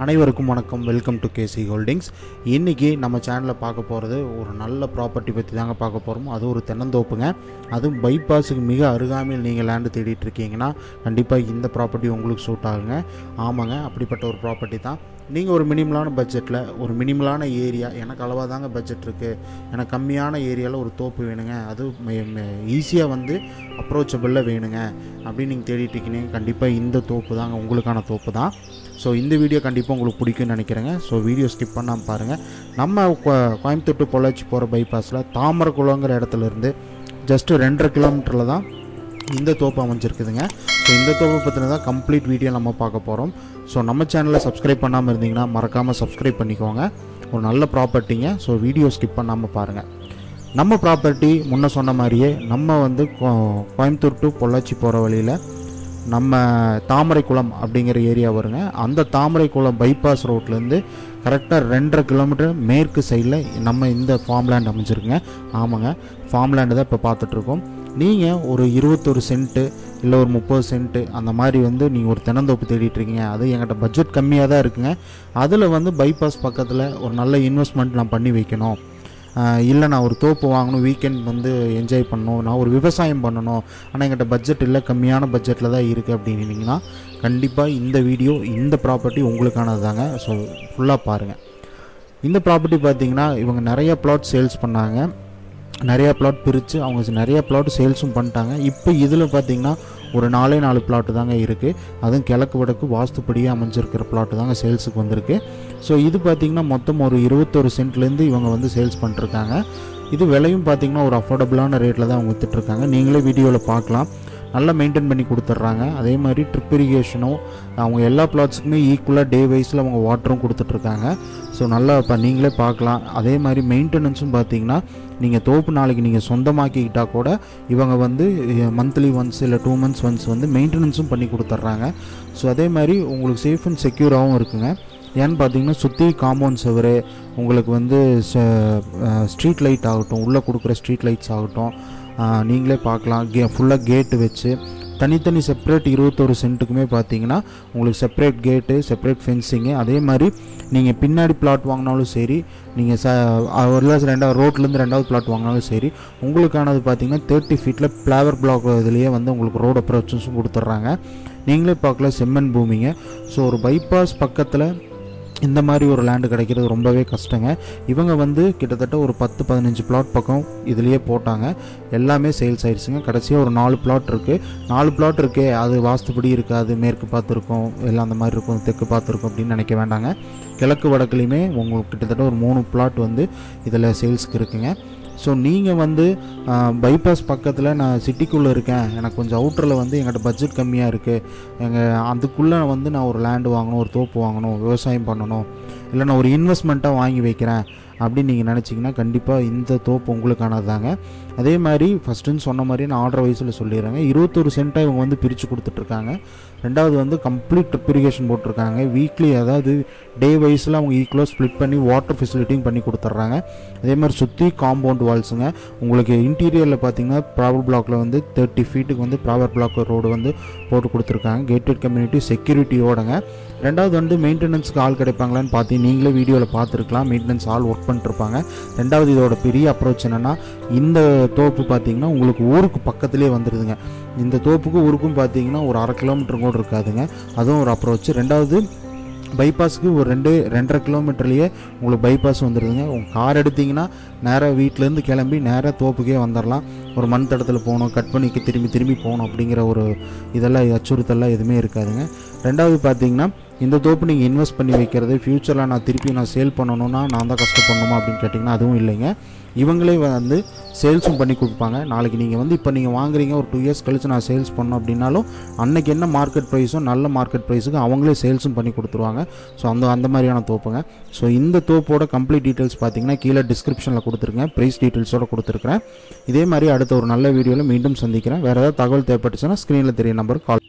அனைவருக்கும் வணக்கம். Welcome to KC Holdings. இன்றைக்கி நம்ம சேனலில் பார்க்க போகிறது ஒரு நல்ல ப்ராப்பர்ட்டி பற்றி தாங்க பார்க்க போகிறோம். அது ஒரு தென்னந்தோப்புங்க. அதுவும் பைபாஸுக்கு மிக அருகாமையில் நீங்கள் லேண்டு தேடிட்டு இருக்கீங்கன்னா கண்டிப்பாக இந்த ப்ராப்பர்ட்டி உங்களுக்கு சூட் ஆகுங்க. ஆமாங்க, அப்படிப்பட்ட ஒரு ப்ராப்பர்ட்டி தான். நீங்கள் ஒரு மினிமலான பட்ஜெட்டில் ஒரு மினிமலான ஏரியா, எனக்கு அளவாக தாங்க பட்ஜெட் இருக்குது, எனக்கு கம்மியான ஏரியாவில் ஒரு தோப்பு வேணுங்க, அது ஈஸியாக வந்து அப்ரோச்சபிளில் வேணுங்க அப்படின்னு நீங்கள் தேடிட்டு இருக்கீங்க, கண்டிப்பாக இந்த தோப்பு தாங்க உங்களுக்கான தோப்பு தான். ஸோ இந்த வீடியோ கண்டிப்பாக உங்களுக்கு பிடிக்கும்னு நினைக்கிறேங்க. ஸோ வீடியோ ஸ்கிப் பண்ணாமல் பாருங்கள். நம்ம கோயம்புத்தூர் டு பொள்ளாச்சி போகிற பைபாஸில் தாமரைக்குளங்கிற இடத்துலேருந்து ஜஸ்ட்டு 2.5 கிலோமீட்டரில் தான் இந்த தோப்பு அமைஞ்சிருக்குதுங்க. ஸோ இந்த தோப்பை பற்றின தான் கம்ப்ளீட் வீடியோ நம்ம பார்க்க போகிறோம். ஸோ நம்ம சேனலை சப்ஸ்கிரைப் பண்ணாமல் இருந்தீங்கன்னா மறக்காமல் சப்ஸ்கிரைப் பண்ணிக்கோங்க. ஒரு நல்ல ப்ராப்பர்ட்டிங்க. ஸோ வீடியோ ஸ்கிப் பண்ணாமல் பாருங்கள். நம்ம ப்ராப்பர்ட்டி முன்ன சொன்ன மாதிரியே நம்ம வந்து கோயம்புத்தூர் டு பொள்ளாச்சி போகிற வழியில் நம்ம தாமரைக்குளம் அப்படிங்கிற ஏரியா வருங்க. அந்த தாமரைக்குளம் பைபாஸ் ரோட்லேருந்து கரெக்டாக 2.5 கிலோமீட்டர் மேற்கு சைடில் நம்ம இந்த ஃபார்ம் லேண்ட் அமைஞ்சிருக்குங்க. ஆமாங்க, ஃபார்ம் லேண்டு தான் இப்போ பார்த்துட்ருக்கோம். நீங்கள் ஒரு 21 சென்ட்டு இல்லை ஒரு 30 சென்ட்டு அந்த மாதிரி வந்து நீங்கள் ஒரு தென்னந்தோப்பு தேடிட்டுருக்கீங்க, அது எங்கிட்ட பட்ஜெட் கம்மியாக தான் இருக்குங்க. அதில் வந்து பைபாஸ் பக்கத்தில் ஒரு நல்ல இன்வெஸ்ட்மெண்ட் நான் பண்ணி வைக்கணும், இல்லை நான் ஒரு தோப்பு வாங்கணும், வீக்கெண்ட் வந்து என்ஜாய் பண்ணணும், நான் ஒரு விவசாயம் பண்ணணும், ஆனால் எங்கிட்ட பட்ஜெட் இல்லை, கம்மியான பட்ஜெட்டில் தான் இருக்குது அப்படின்னீங்கன்னா கண்டிப்பாக இந்த வீடியோ, இந்த ப்ராப்பர்ட்டி உங்களுக்கானது தாங்க. ஸோ ஃபுல்லாக பாருங்கள். இந்த ப்ராப்பர்ட்டி பார்த்திங்கன்னா இவங்க நிறைய பிளாட் சேல்ஸ் பண்ணாங்க, நிறையா பிளாட் பிரித்து அவங்க நிறையா பிளாட் சேல்ஸும் பண்ணிட்டாங்க. இப்போ இதில் பார்த்திங்கன்னா ஒரு 4 பிளாட்டு தாங்க இருக்குது. அதுவும் கிழக்கு வடக்கு வாஸ்துப்படியே அமைஞ்சிருக்கிற பிளாட்டு தாங்க சேல்ஸுக்கு வந்திருக்கு. ஸோ இது பார்த்திங்கன்னா மொத்தம் ஒரு 21 சென்ட்லேருந்து இவங்க வந்து சேல்ஸ் பண்ணிட்டுருக்காங்க. இது விலையும் பார்த்திங்கன்னா ஒரு அஃபோர்டபுளான ரேட்டில் தான் அவங்க விற்றுட்ருக்காங்க. நீங்களே வீடியோவில் பார்க்கலாம். நல்லா மெயின்டைன் பண்ணி கொடுத்துட்றாங்க. அதே மாதிரி ட்ரிப் இரிகேஷனும் அவங்க எல்லா பிளாட்ஸுக்குமே ஈக்குவலாக டே வைஸில் அவங்க வாட்டரும் கொடுத்துட்ருக்காங்க. ஸோ நல்லா இப்போ நீங்களே பார்க்கலாம். அதே மாதிரி மெயின்டெனன்ஸும் பார்த்திங்கன்னா நீங்கள் தோப்பு நாளைக்கு நீங்கள் சொந்தமாக்கிக்கிட்டால் கூட இவங்க வந்து மந்த்லி ஒன்ஸ் இல்லை 2 months ஒன்ஸ் வந்து மெயின்டெனன்ஸும் பண்ணி கொடுத்துட்றாங்க. ஸோ அதே மாதிரி உங்களுக்கு சேஃப் அண்ட் செக்யூராகவும் இருக்குங்க. ஏன்னு பார்த்தீங்கன்னா சுற்றி காம்பவுண்ட் சுவர், உங்களுக்கு வந்து ஸ்ட்ரீட் லைட் ஆகட்டும், உள்ளே கொடுக்குற ஸ்ட்ரீட் லைட்ஸ் ஆகட்டும், நீங்களே பார்க்கலாம். ஃபுல்லாக கேட்டு வச்சு தனித்தனி செப்பரேட் 21 சென்ட்டுக்குமே பார்த்தீங்கன்னா உங்களுக்கு செப்பரேட் கேட்டு, செப்பரேட் ஃபென்சிங்கு. அதே மாதிரி நீங்கள் பின்னாடி பிளாட் வாங்கினாலும் சரி, நீங்கள் ரோட்லேருந்து 2வது பிளாட் வாங்கினாலும் சரி, உங்களுக்கானது பார்த்தீங்கன்னா 30 ஃபீட்டில் ஃப்ளவர் பிளாக் இதுலேயே வந்து உங்களுக்கு ரோடு அப்ரோச்சஸும் கொடுத்துட்றாங்க. நீங்களே பார்க்கலாம், செம்மண் பூமிங்க. ஸோ ஒரு பைபாஸ் பக்கத்தில் இந்த மாதிரி ஒரு லேண்டு கிடைக்கிறது ரொம்பவே கஷ்டங்க. இவங்க வந்து கிட்டத்தட்ட ஒரு 10-15 பிளாட் பக்கம் இதுலேயே போட்டாங்க. எல்லாமே சேல்ஸ் ஆயிடுச்சுங்க. கடைசியாக ஒரு 4 பிளாட் இருக்குது. 4 பிளாட் இருக்கே, அது வாஸ்துப்படி இருக்காது, மேற்கு பார்த்துருக்கோம், எல்லாம் அந்த மாதிரி இருக்கும், தெற்கு பார்த்துருக்கும் அப்படின்னு நினைக்க வேண்டாங்க. கிழக்கு வடக்குலையுமே உங்களுக்கு கிட்டத்தட்ட ஒரு 3 பிளாட் வந்து இதில் சேல்ஸுக்கு இருக்குங்க. ஸோ நீங்கள் வந்து பைபாஸ் பக்கத்தில் நான் சிட்டிக்குள்ளே இருக்கேன், எனக்கு கொஞ்சம் அவுட்டரில் வந்து எங்கள்கிட்ட பட்ஜெட் கம்மியாக இருக்குது, அதுக்குள்ளே வந்து நான் ஒரு லேண்டு வாங்கணும், ஒரு தோப்பு வாங்கணும், விவசாயம் பண்ணணும், இல்லை நான் ஒரு இன்வெஸ்ட்மெண்ட்டாக வாங்கி வைக்கிறேன் அப்படின்னு நீங்கள் நினச்சிங்கன்னா கண்டிப்பாக இந்த தோப்பு உங்களுக்கானது தாங்க. அதே மாதிரி ஃபஸ்ட்டுன்னு சொன்ன மாதிரி நான் ஆர்டர் வைஸில் சொல்லிடுறேங்க. 21 சென்ட்டாக இவங்க வந்து பிரித்து கொடுத்துட்ருக்காங்க. 2வது வந்து கம்ப்ளீட் ட்ரிப் இரிகேஷன் போட்டிருக்காங்க. வீக்லி அதாவது டே வைஸில் அவங்க ஈக்குவலாக ஸ்ப்ளிட் பண்ணி வாட்டர் ஃபெசிலிட்டியும் பண்ணி கொடுத்துட்றாங்க. அதே மாதிரி சுற்றி காம்பவுண்ட் வால்ஸுங்க. உங்களுக்கு இன்டீரியரில் பார்த்தீங்கன்னா ப்ராவர் பிளாக்கில் வந்து 30 ஃபீட்டுக்கு வந்து ப்ராவர் பிளாக் ரோடு வந்து போட்டு கொடுத்துருக்காங்க. கேட்டட் கம்யூனிட்டி செக்யூரிட்டியோடங்க. 2வது வந்து மெயின்டெனன்ஸுக்கு ஆள் கிடைப்பாங்களான்னு பார்த்து நீங்களே வீடியோவில் பார்த்துருக்கலாம். மெயின்டெனன்ஸ் ஆள் ஒர்க் பண்ணிட்டுருப்பாங்க. 2வது இதோட பெரிய அப்ரோச் என்னென்னா, இந்த தோப்பு பார்த்தீங்கன்னா உங்களுக்கு ஊருக்கு பக்கத்துலேயே வந்துடுதுங்க. இந்த தோப்புக்கு ஊருக்கும் பார்த்தீங்கன்னா ஒரு 1/2 கிலோமீட்டர் கூட இருக்காதுங்க. அதுவும் ஒரு அப்ரோச். 2வது பைபாஸுக்கு ஒரு 2.5 கிலோமீட்டர்லேயே உங்களுக்கு பைபாஸ் வந்துடுதுங்க. உங்கள் கார் எடுத்திங்கன்னா நேராக வீட்டிலேருந்து கிளம்பி நேராக தோப்புக்கே வந்துடலாம். ஒரு மண் தடத்தில் போகணும், கட் பண்ணிக்கு திரும்பி போகணும் அப்படிங்கிற ஒரு இதெல்லாம் அச்சுறுத்தல்லாம் எதுவுமே இருக்காதுங்க. 2வது பார்த்தீங்கன்னா இந்த தோப்பு நீங்கள் இன்வெஸ்ட் பண்ணி வைக்கிறது, ஃப்யூச்சரில் நான் திருப்பி சேல் பண்ணணுன்னா நான் தான் கஷ்டப்படணுமா அப்படின்னு கேட்டிங்கன்னா அதுவும் இல்லைங்க. இவங்களே வந்து சேல்ஸும் பண்ணி கொடுப்பாங்க. நாளைக்கு நீங்கள் வந்து இப்போ நீங்கள் வாங்குறீங்க, ஒரு 2 இயர்ஸ் கழிச்சு நான் சேல்ஸ் பண்ணணும் அப்படின்னாலும் அன்றைக்கி என்ன மார்க்கெட் ப்ரைஸோ நல்ல மார்க்கெட் ப்ரைஸுக்கு அவங்களே சேல்ஸும் பண்ணி கொடுத்துருவாங்க. ஸோ அந்த மாதிரியான தோப்புங்க. ஸோ இந்த தோப்போட கம்ப்ளீட் டீட்டெயில்ஸ் பார்த்தீங்கன்னா கீழே டிஸ்கிரிப்ஷனில் கொடுத்துருக்கேன், ப்ரைஸ் டீட்டெயில்ஸோடு கொடுத்துருக்கிறேன். இதே மாதிரி அடுத்த ஒரு நல்ல வீடியோவில் மீண்டும் சந்திக்கிறேன். வேறு ஏதாவது தகவல் தேவைப்பட்டுச்சுன்னா ஸ்க்ரீனில் தெரிய நம்பருக்கு கால்